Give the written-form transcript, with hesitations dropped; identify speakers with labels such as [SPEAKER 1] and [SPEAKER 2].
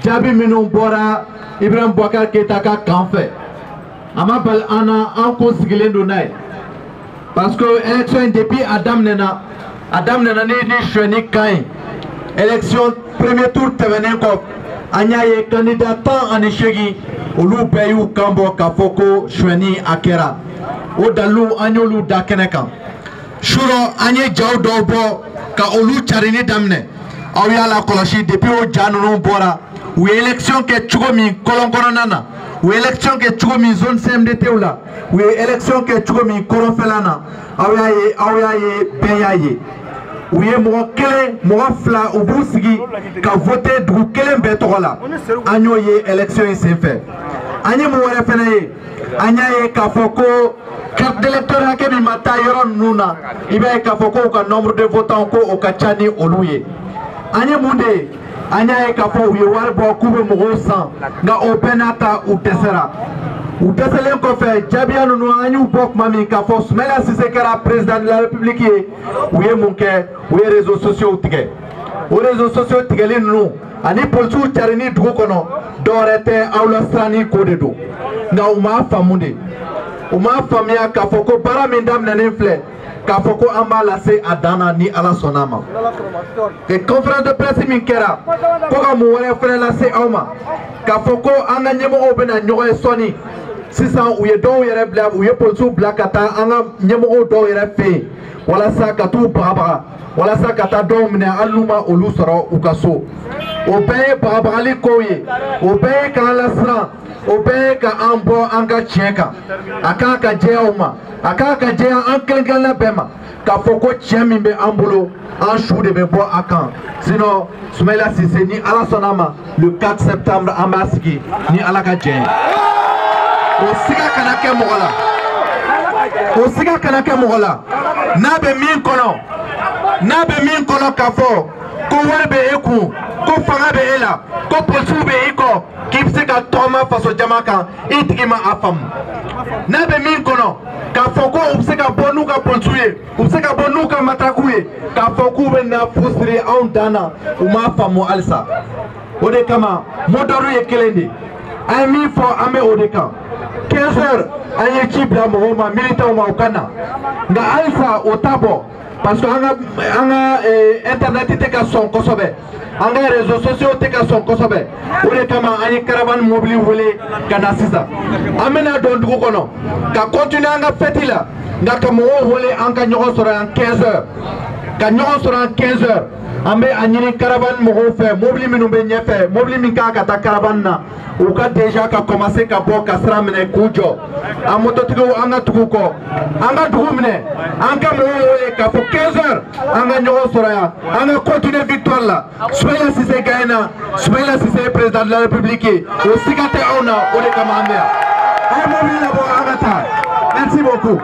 [SPEAKER 1] jaabi minnu bɔra Ibrahim Boubacar Keïta ka kan fɛ a ma bali an na an ko sigilen don n'a ye parce que élection depuis a daminɛna ni suɲɛni kan ye élection premier tour tɛmɛnen kɔ an y'a ye candidat 18 olu bɛɛ y'u kan bɔ k'a fɔ ko suɲɛni a kɛra o dalilu an y'olu da kɛnɛ kan surɔ an ye jaw dɔw bɔ ka olu carini daminɛ aw y'a lakɔlɔsi depuis o ja ninnu bɔra u ye élection kɛ cogo min kɔlɔn kɔnɔna na u ye élection kɛ cogo min zone CMDT la u ye élection kɛ cogo min kɔrɔnfɛla na aw y'a ye bɛɛ y'a ye u ye mɔgɔ kelen mɔgɔ fila u b'u sigi ka voter dugu kelen bɛɛ tɔgɔ la an y'o ye élection in senfɛ an ye mun wɛrɛ fɛnɛ ye an y'a ye k'a fɔ ko carte d'électeur hakɛ min ma taa yɔrɔ ninnu na i b'a ye k'a fɔ ko u ka nombre de votants ko o ka ca ni olu ye an ye mun de ye an y'a ye k'a fɔ u ye wari bɔ k'u bɛ mɔgɔw san nka o bɛɛ n'a ta u dɛsɛra u dɛsɛlen kɔfɛ jaabiya ninnu an y'u bɔ tuma min k'a fɔ Soumaïla Cissé kɛra président de la République ye u ye mun kɛ u ye réseaux sociaux tigɛ o réseaux sociaux tigɛli ninnu ani policiers carini dugu kɔnɔ dɔwɛrɛ tɛ aw la siranni ko de don nka u m'a faamu de u m'a faamuya k'a fɔ ko baara min daminɛnen filɛ k'a fɔ ko an b'a lase a dan na ni Ala sɔnna a ma conférence de presse min kɛra ko ka mun wɛrɛ fɛnɛ lase aw ma k'a fɔ ko an ka ɲɛmɔgɔw bɛna ɲɔgɔn ye sɔnni sisan u ye dɔw yɛrɛ bila u ye policiers bila ka taa an ka ɲɛmɔgɔw dɔw yɛrɛ fɛ yen walasa ka t'u bagabaga walasa ka taa dɔw minɛ hali n'u ma olu sɔrɔ u ka so o bɛɛ ye bagabagali kow ye o bɛɛ ye k'an lasiran o bɛɛ ye ka an bɔ an ka tiɲɛ kan a kan ka jɛya u ma a kan ka jɛya an kelen-kelenna bɛɛ ma k'a fɔ ko tiɲɛ min bɛ an bolo an su de bɛ bɔ a kan sinon Soumaïla Cissé ni Ala sɔnna ma le 4 septembre an b'a sigi ni Ala ka jɛn ye o siga kana kɛ mɔgɔ la o siga kana kɛ mɔgɔ la n'a bɛ min kɔnɔ k'a fɔ ko wari bɛ e kun ko fanga bɛ e la ko polisiw bɛ i kɔ k'i bɛ se ka tɔgɔma faso jama kan i tigi ma a faamu n'a bɛ min kɔnɔ k'a fɔ ko u bɛ se ka bɔ n'u ka polisiw ye u bɛ se ka bɔ n'u ka matrakuw ye k'a fɔ k'u bɛ na fu siri anw dan na u m'a faamu halisa o de kama mot d'ordre ye kelen de an ye min fɔ an bɛ o de kan 15 heures an ye ci bila mɔgɔw ma militants ma u ka na nka halisa o t'a bɔ parce que an ka internet tɛ ka sɔn kosɛbɛ an ka réseaux sociaux tɛ ka sɔn kosɛbɛ o de kama an ye caravane mobile wele ka na sisan an bɛna don dugu kɔnɔ ka continuer an ka fête la nka ka mɔgɔw wele an ka ɲɔgɔn sɔrɔ yan 15 heures ka ɲɔgɔn sɔrɔ yan 15 heures an bɛ a ɲini caravane mɔgɔw fɛ mobile minnu bɛ ɲɛfɛ mobile min kan ka taa caravane na u ka déjà ka commencer ka bɔ ka sira minɛ k'u jɔ an mototigiw an ka tugu kɔ an ka dugu minɛ an ka mɔgɔw wele k'a fɔ 15 heures an ka ɲɔgɔn sɔrɔ yan an ka continuer victoire la Soumaïla Cissé gagne na Soumaïla Cissé président de la République ye o siga tɛ anw na o de kama an bɛ yan an ye mobile labɔ an ka taa merci beaucoup.